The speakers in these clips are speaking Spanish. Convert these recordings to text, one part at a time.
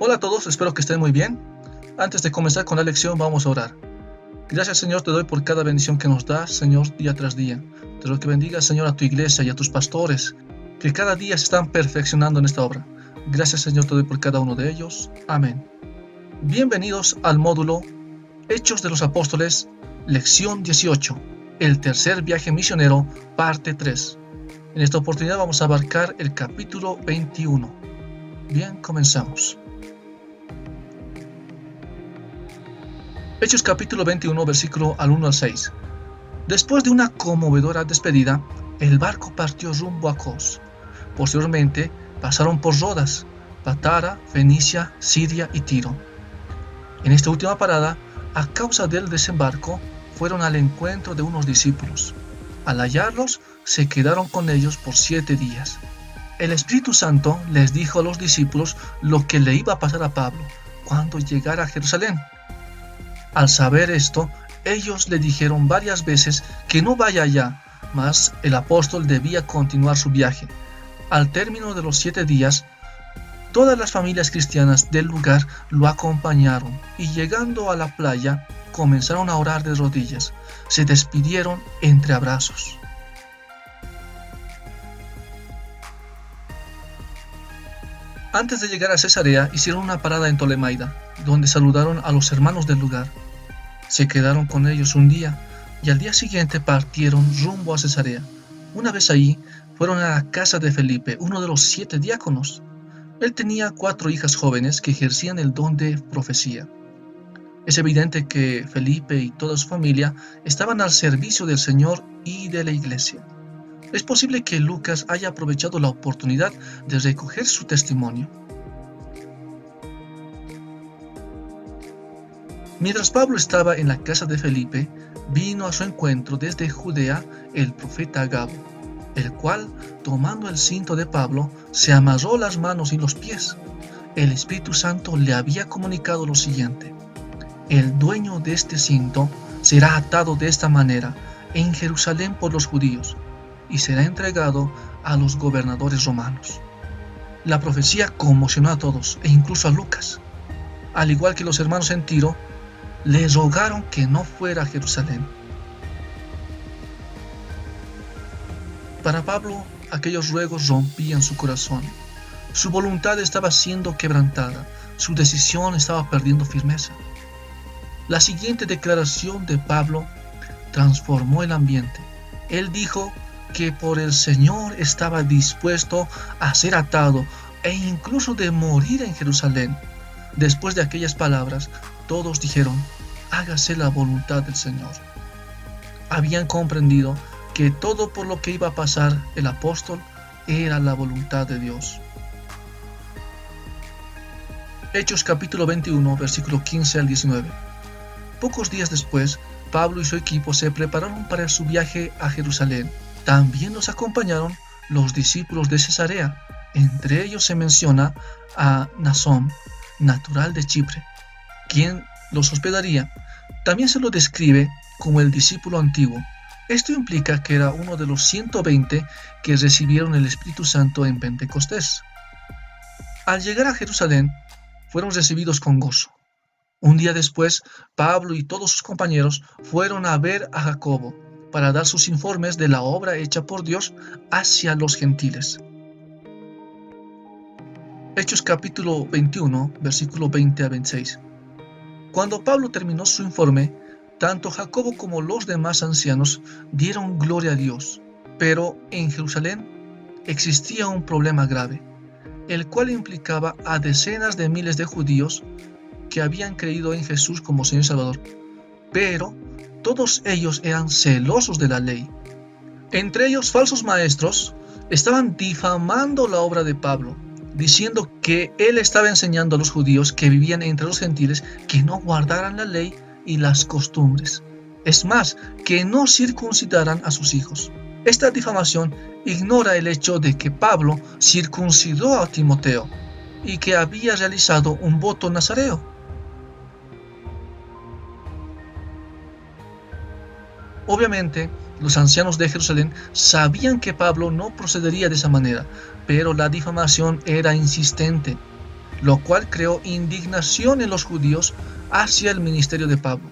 Hola a todos, espero que estén muy bien. Antes de comenzar con la lección, vamos a orar. Gracias, Señor, te doy por cada bendición que nos das, Señor, día tras día. Te ruego que bendigas, Señor, a tu iglesia y a tus pastores, que cada día se están perfeccionando en esta obra. Gracias, Señor, te doy por cada uno de ellos. Amén. Bienvenidos al módulo Hechos de los Apóstoles, lección 18, el tercer viaje misionero, parte 3. En esta oportunidad vamos a abarcar el capítulo 21. Bien, comenzamos. Hechos capítulo 21, versículo al 1 al 6. Después de una conmovedora despedida, el barco partió rumbo a Cos. Posteriormente, pasaron por Rodas, Patara, Fenicia, Siria y Tiro. En esta última parada, a causa del desembarco, fueron al encuentro de unos discípulos. Al hallarlos, se quedaron con ellos por 7 días. El Espíritu Santo les dijo a los discípulos lo que le iba a pasar a Pablo cuando llegara a Jerusalén. Al saber esto, ellos le dijeron varias veces que no vaya allá, mas el apóstol debía continuar su viaje. Al término de los 7 días, todas las familias cristianas del lugar lo acompañaron y llegando a la playa, comenzaron a orar de rodillas. Se despidieron entre abrazos. Antes de llegar a Cesarea, hicieron una parada en Tolemaida, donde saludaron a los hermanos del lugar. Se quedaron con ellos un día y al día siguiente partieron rumbo a Cesarea. Una vez allí, fueron a la casa de Felipe, uno de los 7 diáconos. Él tenía 4 hijas jóvenes que ejercían el don de profecía. Es evidente que Felipe y toda su familia estaban al servicio del Señor y de la iglesia. Es posible que Lucas haya aprovechado la oportunidad de recoger su testimonio. Mientras Pablo estaba en la casa de Felipe, vino a su encuentro desde Judea el profeta Agabo, el cual, tomando el cinto de Pablo, se amarró las manos y los pies. El Espíritu Santo le había comunicado lo siguiente: el dueño de este cinto será atado de esta manera en Jerusalén por los judíos y será entregado a los gobernadores romanos. La profecía conmocionó a todos e incluso a Lucas. Al igual que los hermanos en Tiro, le rogaron que no fuera a Jerusalén. Para Pablo, aquellos ruegos rompían su corazón. Su voluntad estaba siendo quebrantada, su decisión estaba perdiendo firmeza. La siguiente declaración de Pablo transformó el ambiente. Él dijo que por el Señor estaba dispuesto a ser atado e incluso de morir en Jerusalén. Después de aquellas palabras, todos dijeron: hágase la voluntad del Señor. Habían comprendido que todo por lo que iba a pasar el apóstol era la voluntad de Dios. Hechos capítulo 21, versículo 15 al 19. Pocos días después, Pablo y su equipo se prepararon para su viaje a Jerusalén. También los acompañaron los discípulos de Cesarea. Entre ellos se menciona a Nasón, natural de Chipre, quien los hospedaría. También se lo describe como el discípulo antiguo. Esto implica que era uno de los 120 que recibieron el Espíritu Santo en Pentecostés. Al llegar a Jerusalén, fueron recibidos con gozo. Un día después, Pablo y todos sus compañeros fueron a ver a Jacobo para dar sus informes de la obra hecha por Dios hacia los gentiles. Hechos capítulo 21, versículo 20 a 26. Cuando Pablo terminó su informe, tanto Jacobo como los demás ancianos dieron gloria a Dios. Pero en Jerusalén existía un problema grave, el cual implicaba a decenas de miles de judíos que habían creído en Jesús como Señor y Salvador, pero todos ellos eran celosos de la ley. Entre ellos, falsos maestros estaban difamando la obra de Pablo, diciendo que él estaba enseñando a los judíos que vivían entre los gentiles que no guardaran la ley y las costumbres. Es más, que no circuncidaran a sus hijos. Esta difamación ignora el hecho de que Pablo circuncidó a Timoteo y que había realizado un voto nazareo. Obviamente, los ancianos de Jerusalén sabían que Pablo no procedería de esa manera, pero la difamación era insistente. lo cual creó indignación en los judíos hacia el ministerio de Pablo.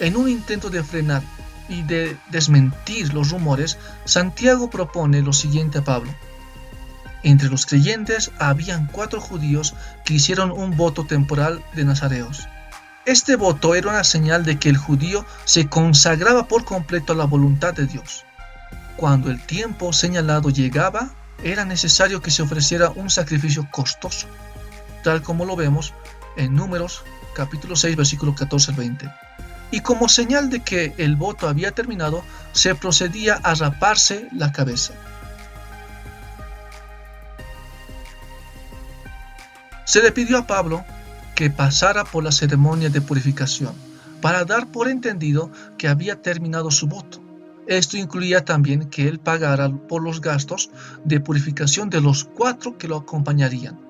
En un intento de frenar y de desmentir los rumores, Santiago propone lo siguiente a Pablo. Entre los creyentes habían 4 judíos que hicieron un voto temporal de nazareos. Este voto era una señal de que el judío se consagraba por completo a la voluntad de Dios. Cuando el tiempo señalado llegaba, era necesario que se ofreciera un sacrificio costoso, tal como lo vemos en Números capítulo 6, versículo 14 al 20. Y como señal de que el voto había terminado, se procedía a raparse la cabeza. Se le pidió a Pablo que pasara por la ceremonia de purificación para dar por entendido que había terminado su voto. Esto incluía también que él pagara por los gastos de purificación de los 4 que lo acompañarían.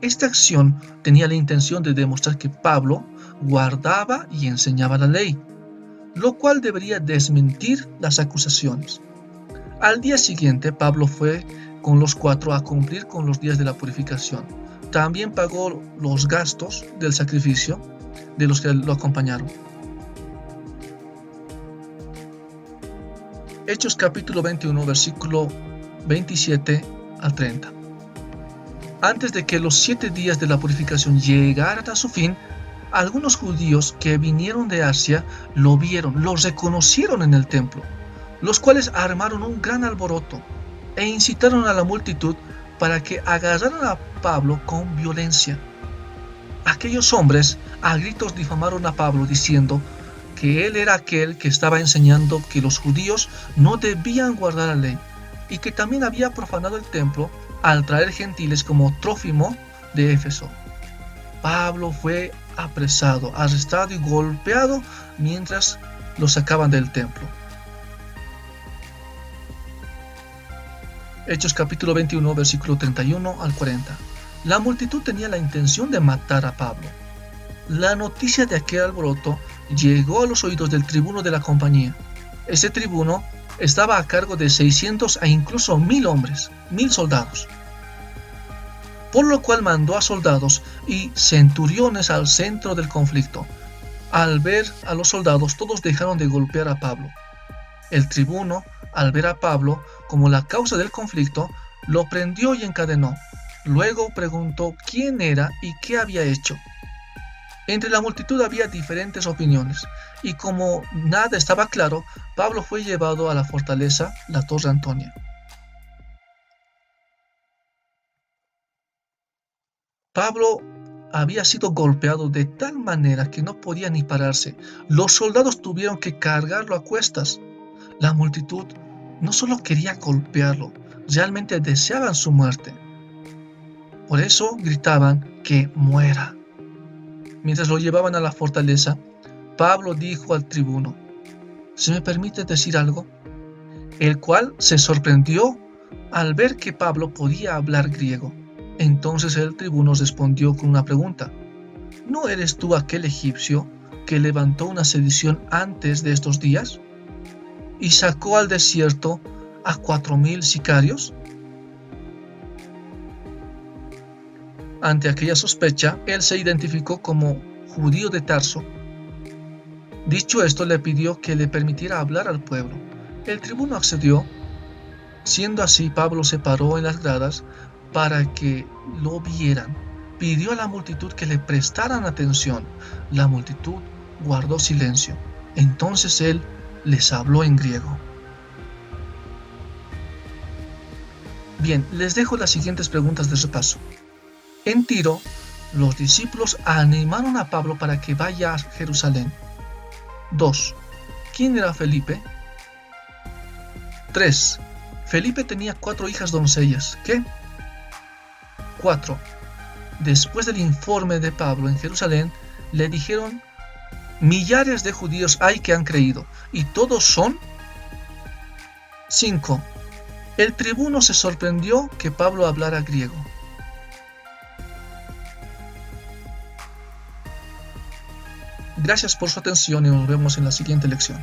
Esta acción tenía la intención de demostrar que Pablo guardaba y enseñaba la ley, lo cual debería desmentir las acusaciones. Al día siguiente, Pablo fue con los 4 a cumplir con los días de la purificación. También pagó los gastos del sacrificio de los que lo acompañaron. Hechos capítulo 21, versículo 27 al 30. Antes de que los 7 días de la purificación llegaran a su fin, algunos judíos que vinieron de Asia lo vieron, lo reconocieron en el templo, los cuales armaron un gran alboroto e incitaron a la multitud para que agarraran a Pablo con violencia. Aquellos hombres a gritos difamaron a Pablo diciendo que él era aquel que estaba enseñando que los judíos no debían guardar la ley y que también había profanado el templo al traer gentiles como Trófimo de Éfeso. Pablo fue apresado, arrestado y golpeado mientras lo sacaban del templo. Hechos capítulo 21, versículo 31 al 40. La multitud tenía la intención de matar a Pablo. La noticia de aquel alboroto llegó a los oídos del tribuno de la compañía. Ese tribuno estaba a cargo de 600 e incluso 1000 hombres, 1000 soldados. Por lo cual mandó a soldados y centuriones al centro del conflicto. Al ver a los soldados, todos dejaron de golpear a Pablo. El tribuno, al ver a Pablo como la causa del conflicto, lo prendió y encadenó. Luego preguntó quién era y qué había hecho. Entre la multitud había diferentes opiniones, y como nada estaba claro, Pablo fue llevado a la fortaleza, la Torre Antonia. Pablo había sido golpeado de tal manera que no podía ni pararse. Los soldados tuvieron que cargarlo a cuestas. La multitud no solo quería golpearlo, realmente deseaban su muerte. Por eso gritaban que muera. Mientras lo llevaban a la fortaleza, Pablo dijo al tribuno: ¿se me permite decir algo? El cual se sorprendió al ver que Pablo podía hablar griego. Entonces el tribuno respondió con una pregunta: ¿no eres tú aquel egipcio que levantó una sedición antes de estos días y sacó al desierto a 4000 sicarios? Ante aquella sospecha, él se identificó como judío de Tarso. Dicho esto, le pidió que le permitiera hablar al pueblo. El tribuno accedió. Siendo así, Pablo se paró en las gradas para que lo vieran. Pidió a la multitud que le prestaran atención. La multitud guardó silencio. Entonces él les habló en griego. Bien, les dejo las siguientes preguntas de repaso. En Tiro, los discípulos animaron a Pablo para que vaya a Jerusalén. 2. ¿Quién era Felipe? 3. Felipe tenía 4 hijas doncellas. ¿Qué? 4. Después del informe de Pablo en Jerusalén, le dijeron: millares de judíos hay que han creído, ¿y todos son? 5. El tribuno se sorprendió que Pablo hablara griego. Gracias por su atención y nos vemos en la siguiente lección.